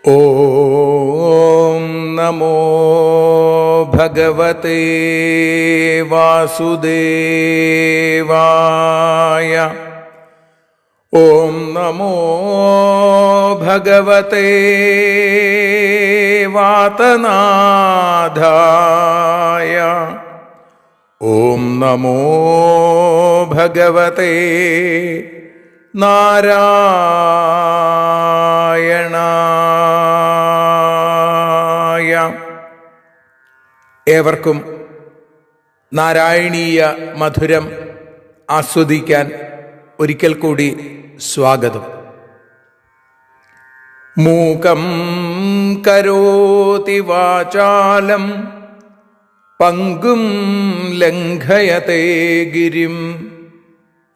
ഓം നമോ ഭഗവതേ വാസുദേവായ. ഓം നമോ ഭഗവതേ വാതനാഥായ. ഓം നമോ ഭഗവതേ നാരായണായ. ഏവർക്കും നാരായണീയ മധുരം ആസ്വദിക്കാൻ ഒരിക്കൽ കൂടി സ്വാഗതം. മൂകം കരോതി വാചാലം പങ്കും ലംഘയത്തെ ഗിരിം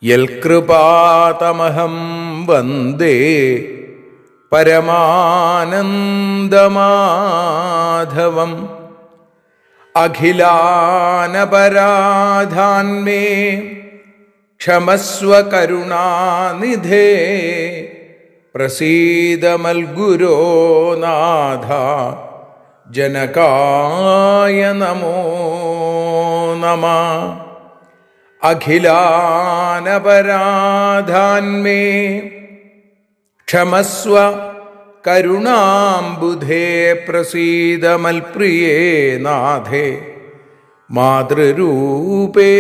യൽകൃപാതമഹം വന്ദേ പരമാനന്ദമാധവം. അഖിലാനപരാധാന്മേ ക്ഷമസ്വ കരുണാനിധേ പ്രസീദ മൽഗുരോ നാഥ ജനകായ നമോ നമഃ. അഖിലാനപരാധാന്മേ ക്ഷമസ്വ കരുണാംബുധേ പ്രസീദ മൽപ്രിയേ നാഥേ മാതൃരൂപേ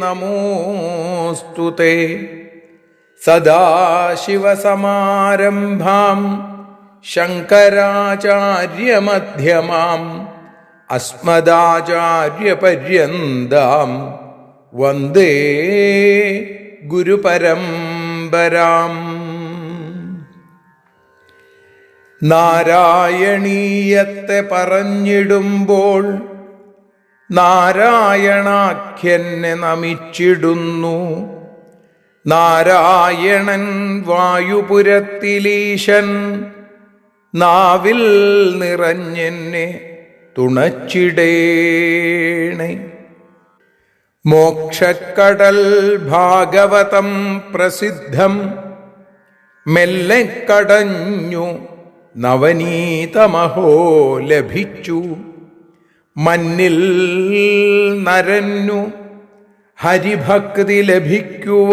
നമോസ്തുതേ. സദാശിവസമാരംഭാം ശങ്കരാചാര്യമധ്യമാം അസ്മദാചാര്യപര്യന്താം വന്ദേ ഗുരുപരമ്പരാം. നാരായണീയത്തെ പറഞ്ഞിടുമ്പോൾ നാരായണാഖ്യനെ നമിച്ചിടുന്നു. നാരായണൻ വായുപുരത്തിലീശൻ നാവിൽ നിറഞ്ഞെന്നെ തുണച്ചിടേണേ. മോക്ഷക്കടൽ ഭാഗവതം പ്രസിദ്ധം മെല്ലെ കടഞ്ഞു നവനീതമഹോ ലഭിച്ചു. മന്നിൽ നരന്നു ഹരിഭക്തി ലഭിക്കുവാനായി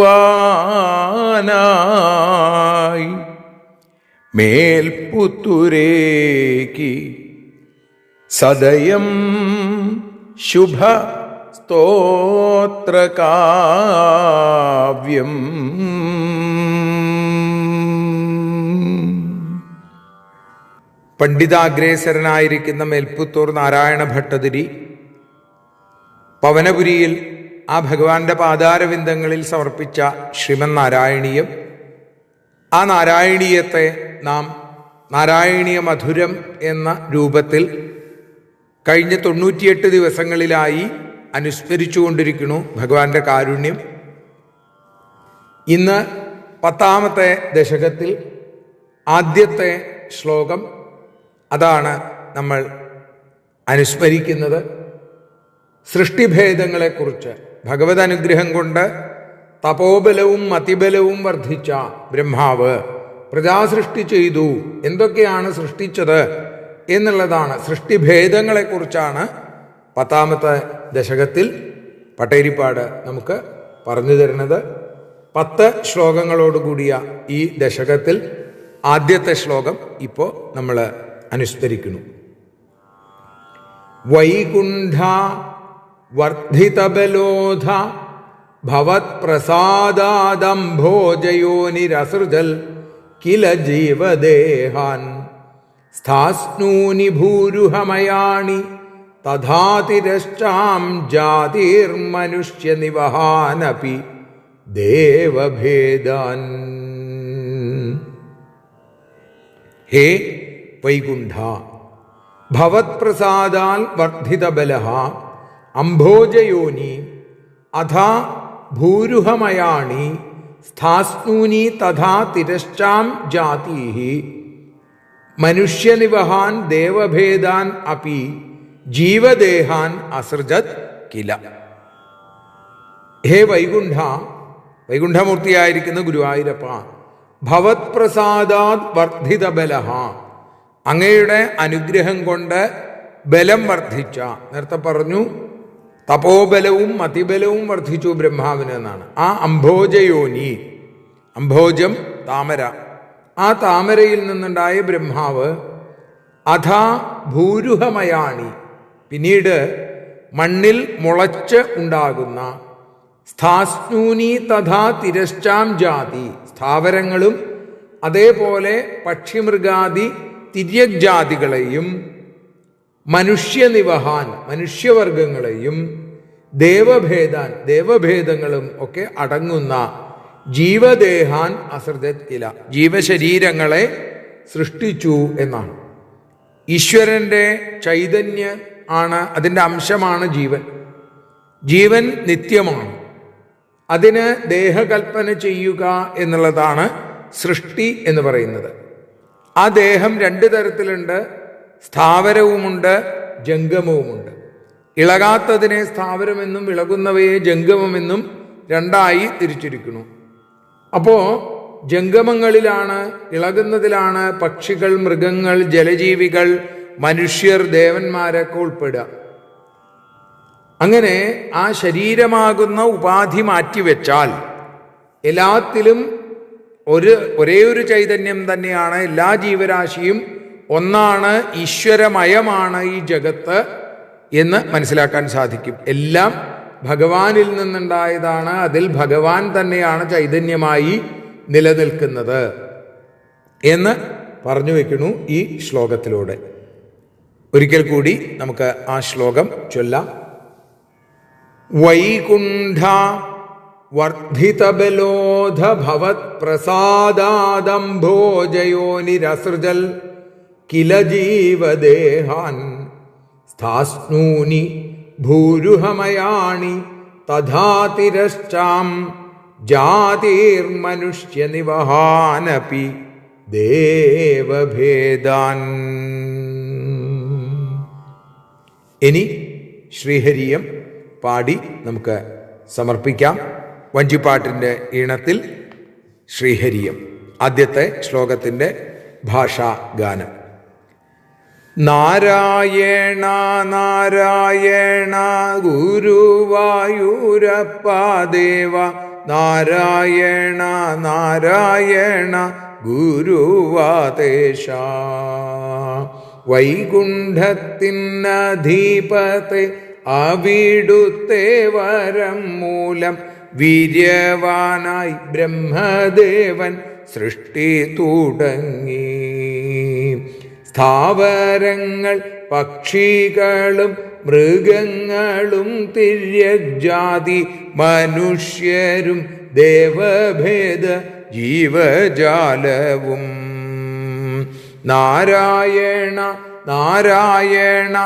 മേൽപുത്തൂരേക്ക് സദയം ശുഭ സ്തോത്രകാവ്യം. പണ്ഡിതാഗ്രേസരനായിരിക്കുന്ന മേൽപ്പുത്തൂർ നാരായണ ഭട്ടതിരി പവനപുരിയിൽ ആ ഭഗവാന്റെ പാതാരവിന്ദങ്ങളിൽ സമർപ്പിച്ച ശ്രീമൻ നാരായണീയം, ആ നാരായണീയത്തെ നാം നാരായണീയ മധുരം എന്ന രൂപത്തിൽ കഴിഞ്ഞ 98 ദിവസങ്ങളിലായി അനുസ്മരിച്ചുകൊണ്ടിരിക്കുന്നു. ഭഗവാന്റെ കാരുണ്യം ഇന്ന് 10ാമത്തെ ദശകത്തിൽ ആദ്യത്തെ ശ്ലോകം, അതാണ് നമ്മൾ അനുസ്മരിക്കുന്നത്. സൃഷ്ടിഭേദങ്ങളെക്കുറിച്ച് ഭഗവത് അനുഗ്രഹം കൊണ്ട് തപോബലവും മതിബലവും വർദ്ധിച്ച ബ്രഹ്മാവ് പ്രജാസൃഷ്ടി ചെയ്തു. എന്തൊക്കെയാണ് സൃഷ്ടിച്ചത് എന്നുള്ളതാണ്, സൃഷ്ടിഭേദങ്ങളെക്കുറിച്ചാണ് 10ാമത്തെ ദശകത്തിൽ പട്ടേരിപ്പാട് നമുക്ക് പറഞ്ഞു തരുന്നത്. 10 ശ്ലോകങ്ങളോടുകൂടിയ ഈ ദശകത്തിൽ ആദ്യത്തെ ശ്ലോകം ഇപ്പോൾ നമ്മൾ അനുസ്മരിക്കുന്നു. വൈകുണ്ഠ വർദ്ധിതബലോധ ഭവത്പ്രസാദാദംഭോജയോനിരസൃജൽ കില ജീവദേഹാൻ സ്ഥാസ്നൂനി ഭൂരുഹമയാണി തഥാതിരശ്ചാം ജാതിർമനുഷ്യനിവഹാനപി ദേവഭേദാൻ. ഹേ വൈകുണ്ഠ, ഭവത്പ്രസാദാൽ വർദ്ധിതബലഃ അംഭോജയോനി അഥാ ഭൂരുഹമയാണി സ്ഥാസ്നൂനി തഥാ തിരശ്ചാം ജാതീഃ മനുഷ്യനിവഹാൻ ദേവഭേദാൻ അപി ജീവദേഹാൻ അസൃജത് കില. ഹേ വൈകുണ്ഠ, വൈകുണ്ഠമൂർത്തിയായിരിക്കുന്ന ഗുരുവായൂരപ്പ, ഭവത്പ്രസാദാത് വർദ്ധിതബലഃ, അങ്ങയുടെ അനുഗ്രഹം കൊണ്ട് ബലം വർദ്ധിച്ച, നേരത്തെ പറഞ്ഞു തപോബലവും മതിബലവും വർദ്ധിച്ചു ബ്രഹ്മാവിന് എന്നാണ്. ആ അംഭോജയോനി, അംഭോജം താമര, ആ താമരയിൽ നിന്നുണ്ടായ ബ്രഹ്മാവ് അഥാ ഭൂരുഹമയാണി, പിന്നീട് മണ്ണിൽ മുളച്ച് ഉണ്ടാകുന്ന സ്ഥാസ്നൂനി തഥാ തിരശ്ചാം ജാതി, സ്ഥാവരങ്ങളും അതേപോലെ പക്ഷിമൃഗാദി തിര്യജാതികളെയും മനുഷ്യനിവഹാൻ, മനുഷ്യവർഗങ്ങളെയും ദേവഭേദാൻ, ദേവഭേദങ്ങളും ഒക്കെ അടങ്ങുന്ന ജീവദേഹാൻ അസൃജത് കില, ജീവശരീരങ്ങളെ സൃഷ്ടിച്ചു എന്നാണ്. ഈശ്വരൻ്റെ ചൈതന്യ ആണ്, അതിൻ്റെ അംശമാണ് ജീവൻ. ജീവൻ നിത്യമാണ്. അതിന് ദേഹകൽപ്പന ചെയ്യുക എന്നുള്ളതാണ് സൃഷ്ടി എന്ന് പറയുന്നത്. ആ ദേഹം രണ്ട് തരത്തിലുണ്ട്, സ്ഥാവരവുമുണ്ട് ജംഗമവുമുണ്ട്. ഇളകാത്തതിനെ സ്ഥാവരമെന്നും ഇളകുന്നവയെ ജംഗമമെന്നും രണ്ടായി തിരിച്ചിരിക്കുന്നു. അപ്പോൾ ജംഗമങ്ങളിലാണ്, ഇളകുന്നതിലാണ് പക്ഷികൾ, മൃഗങ്ങൾ, ജലജീവികൾ, മനുഷ്യർ, ദേവന്മാരൊക്കെ ഉൾപ്പെടുക. അങ്ങനെ ആ ശരീരമാകുന്ന ഉപാധി മാറ്റിവെച്ചാൽ എല്ലാത്തിലും ഒരേ ഒരു ചൈതന്യം തന്നെയാണ്. എല്ലാ ജീവരാശിയും ഒന്നാണ്, ഈശ്വരമയമാണ് ഈ ജഗത്ത് എന്ന് മനസ്സിലാക്കാൻ സാധിക്കും. എല്ലാം ഭഗവാനിൽ നിന്നുണ്ടായതാണ്. അതിൽ ഭഗവാൻ തന്നെയാണ് ചൈതന്യമായി നിലനിൽക്കുന്നത് എന്ന് പറഞ്ഞു വെക്കുന്നു ഈ ശ്ലോകത്തിലൂടെ. ഒരിക്കൽ കൂടി നമുക്ക് ആ ശ്ലോകം ചൊല്ലാം. വൈകുണ്ഠ വർദ്ധിതബലോധ ഭവത് പ്രസാദാദംഭോജയോനിരസൃജൽ കില ജീവദേഹാൻ സ്ഥാസ്നൂനി ഭൂരുഹമയാണി തഥാ തിരശ്ചാം ജാതിർമനുഷ്യനിവഹാനപി ദേവഭേദാൻ. ഇനി ശ്രീഹരിയം പാടി നമുക്ക് സമർപ്പിക്കാം. വഞ്ചിപ്പാട്ടിൻ്റെ ഈണത്തിൽ ശ്രീഹരിയം, ആദ്യത്തെ ശ്ലോകത്തിൻ്റെ ഭാഷാഗാനം. നാരായണ നാരായണ ഗുരുവായൂരപ്പ ദേവ, നാരായണ നാരായണ ഗുരുവാതേശ, വൈകുണ്ഠത്തിനധീപത്തെ അവിടുത്തെ വരം മൂലം വീര്യവാനായി ബ്രഹ്മദേവൻ സൃഷ്ടി തുടങ്ങി. സ്ഥാവരങ്ങൾ പക്ഷികളും മൃഗങ്ങളും തിര്യജാതി മനുഷ്യരും ദേവഭേദ ജീവജാലവും. നാരായണ നാരായണ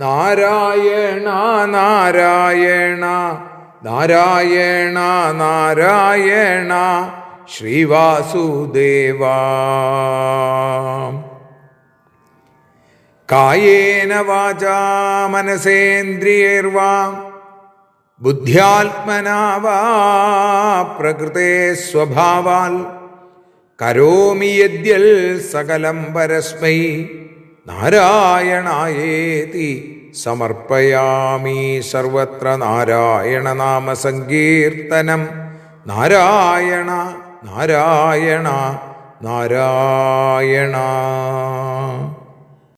നാരായണ നാരായണ നാരായണ നാരായണ ശ്രീവാസുദേവ. കായേന വാചാ മനസേന്ദ്രിയൈർവാ ബുദ്ധ്യാത്മനാ വാ പ്രകൃതേ സ്വഭാവാൽ കരോമി യദ്യൽ സകലം പരസ്മൈ നാരായണായേതി സമർപ്പയാമി. സർവത്ര നാരായണ നാമ സങ്കീർത്തനം. നാരായണ നാരായണ നാരായണ.